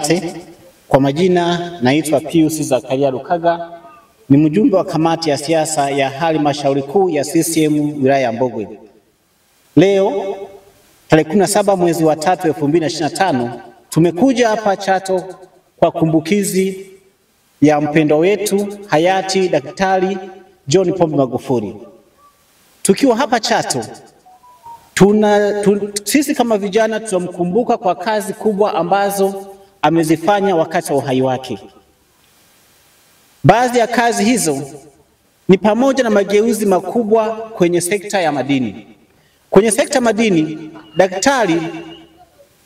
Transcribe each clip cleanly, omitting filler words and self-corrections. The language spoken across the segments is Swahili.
Asante. Kwa majina naitwa Pius Zakaria Lukaga, ni mjumbe wa kamati ya siasa ya halmashauri kuu ya CCM wilaya ya Mbogwe. Leo tarehe 17 mwezi wa 3 2025 tumekuja hapa Chato kwa kumbukizi ya mpendwa wetu hayati Daktari John Pombe Magufuli. Tukiwa hapa Chato sisi kama vijana tunamkumbuka kwa kazi kubwa ambazo amezifanya wakati wa uhai wake. Baadhi ya kazi hizo ni pamoja na mageuzi makubwa kwenye sekta ya madini. Kwenye sekta ya madini, Daktari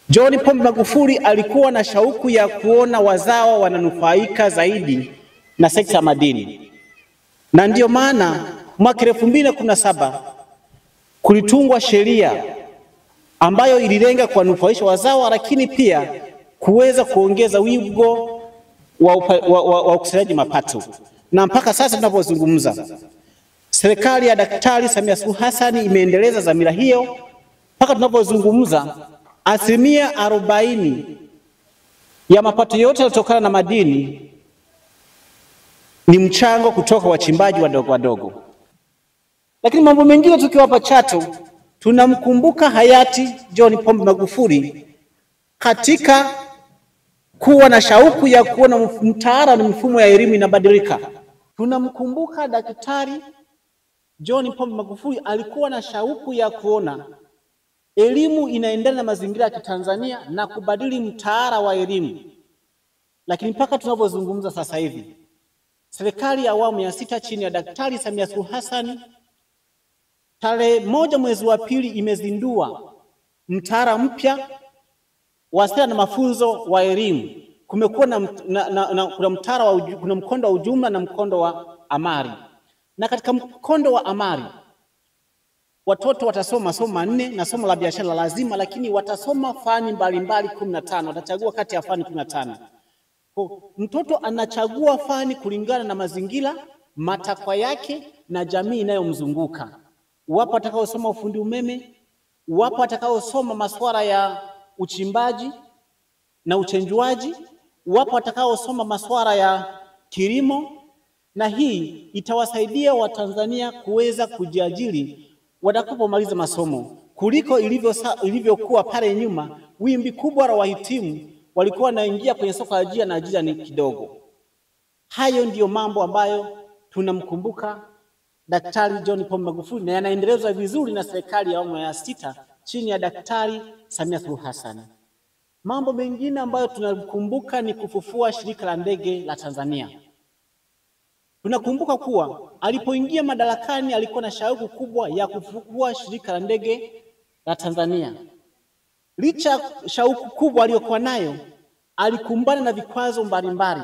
John Pombe Magufuli alikuwa na shauku ya kuona wazawa wananufaika zaidi na sekta ya madini. Na ndiyo maana mwaka 2017 kulitungwa sheria ambayo ililenga kuwanufaisha wazawa, lakini pia kuweza kuongeza wigo wa ukusanyaji mapato. Na mpaka sasa tunapozungumza, serikali ya Daktari Samia Suluhu Hassan imeendeleza dhamira hiyo. Mpaka tunapozungumza, 40% ya mapato yote yanayotokana na madini ni mchango kutoka wachimbaji wadogo wadogo. Lakini mambo mengine, tukiwa hapa Chato tunamkumbuka hayati John Pombe Magufuli katika kuwa na shauku ya kuona mtaala na mifumo ya elimu inabadilika. Tunamkumbuka Daktari John Pombe Magufuli alikuwa na shauku ya kuona elimu inaendana na mazingira ya Kitanzania na kubadili mtaala wa elimu. Lakini mpaka tunavyozungumza sasa hivi, serikali ya awamu ya 6 chini ya Daktari Samia Suluhu Hassan tarehe 1 mwezi wa 2 imezindua mtaala mpya wa sera na mafunzo wa elimu. Kumekuwa kuna mtaala kuna mkondo wa ujumla na mkondo wa amali. Na katika mkondo wa amali, watoto watasoma masomo manne na somo la biashara lazima, lakini watasoma fani mbalimbali 15, watachagua kati ya fani 15. Mtoto anachagua fani kulingana na mazingira, matakwa yake na jamii inayomzunguka. Wapo watakaosoma ufundi umeme, wapo watakaosoma masuala ya uchimbaji na uchenjuaji, wapo watakaosoma masuala ya kilimo, na hii itawasaidia Watanzania kuweza kujiajiri watakapomaliza masomo, kuliko ilivyokuwa pale nyuma. Wimbi kubwa la wahitimu walikuwa wanaingia kwenye soko la ajira na ajira ni kidogo. Hayo ndiyo mambo ambayo tunamkumbuka Daktari John Pombe Magufuli, na yanaendelezwa vizuri na serikali ya awamu ya 6 chini ya Daktari Samia Suluhu Hassan. Mambo mengine ambayo tunakumbuka ni kufufua shirika la ndege la Tanzania. Tunakumbuka kuwa alipoingia madarakani alikuwa na shauku kubwa ya kufufua shirika la ndege la Tanzania. Licha shauku kubwa aliyokuwa nayo, alikumbana na vikwazo mbalimbali.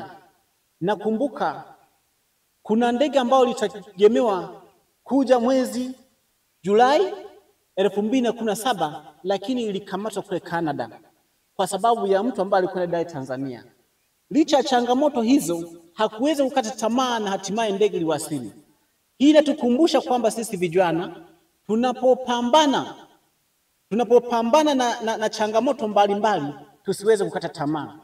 Nakumbuka kuna ndege ambayo ilitegemewa kuja mwezi Julai 2017, lakini ilikamatwa kule Canada kwa sababu ya mtu ambaye alikuwa anadai Tanzania. Licha ya changamoto hizo, hakuweza kukata tamaa na hatimaye ndege iliwasili. Hii inatukumbusha kwamba sisi vijana tunapopambana na changamoto mbalimbali tusiweze kukata tamaa.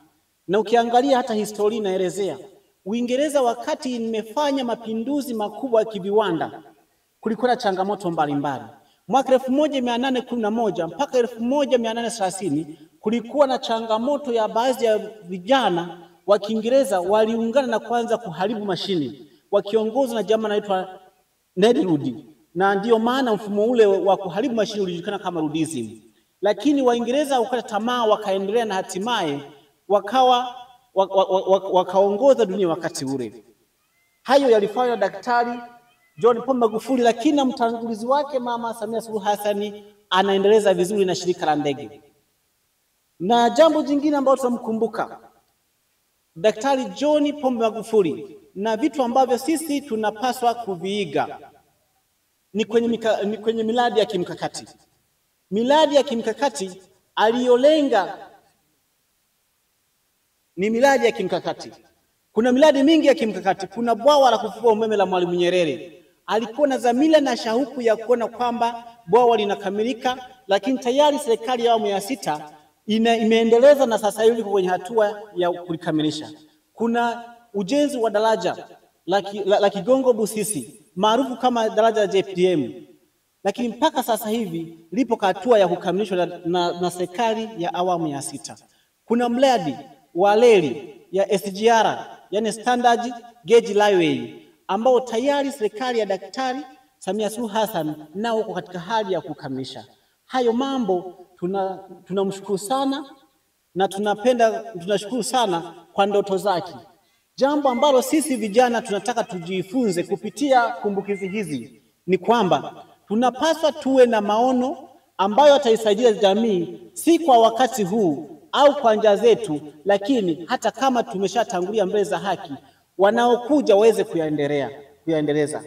Na ukiangalia hata historia inaelezea Uingereza wakati imefanya mapinduzi makubwa ya kiviwanda, kulikuwa na changamoto mbalimbali. Mwaka 1811 mpaka 1830 kulikuwa na changamoto ya baadhi ya vijana wa Kiingereza waliungana na kuanza kuharibu mashini, wakiongozwa na jamaa anaitwa Ned Rudi. Na ndiyo maana mfumo ule wa kuharibu mashini ulijulikana kama Rudism. Lakini Waingereza wakakata tamaa, wakaendelea na hatimaye wakaongoza dunia wakati ule. Hayo yalifanywa Daktari John Pombe Magufuli, lakini na mtangulizi wake Mama Samia Suluhu Hassan anaendeleza vizuri na shirika la ndege. Na jambo jingine ambalo tunamkumbuka Daktari John Pombe Magufuli na vitu ambavyo sisi tunapaswa kuviiga ni kwenye miradi ya kimkakati. Miradi ya kimkakati aliyolenga ni miradi ya kimkakati. Kuna miradi mingi ya kimkakati. Kuna bwawa la kufufua umeme la Mwalimu Nyerere. Alikuwa na dhamira na shauku ya kuona kwamba bwawa linakamilika, lakini tayari serikali ya awamu ya 6 imeendeleza na sasa hivi kwenye hatua ya kulikamilisha. Kuna ujenzi wa daraja la Kigongo Busisi maarufu kama daraja la JPM, lakini mpaka sasa hivi lipo hatua ya kukamilishwa na serikali ya awamu ya 6. Kuna mradi wa reli ya SGR, yani Standard Gauge Railway, ambao tayari serikali ya Daktari Samia Suluhu Hassan nao uko katika hali ya kukamilisha. Hayo mambo tunamshukuru sana na tunashukuru sana kwa ndoto zake. Jambo ambalo sisi vijana tunataka tujifunze kupitia kumbukizi hizi ni kwamba tunapaswa tuwe na maono ambayo ataisaidia jamii, si kwa wakati huu au kwa njia zetu, lakini hata kama tumeshatangulia mbele za haki, wanaokuja waweze kuyaendeleza.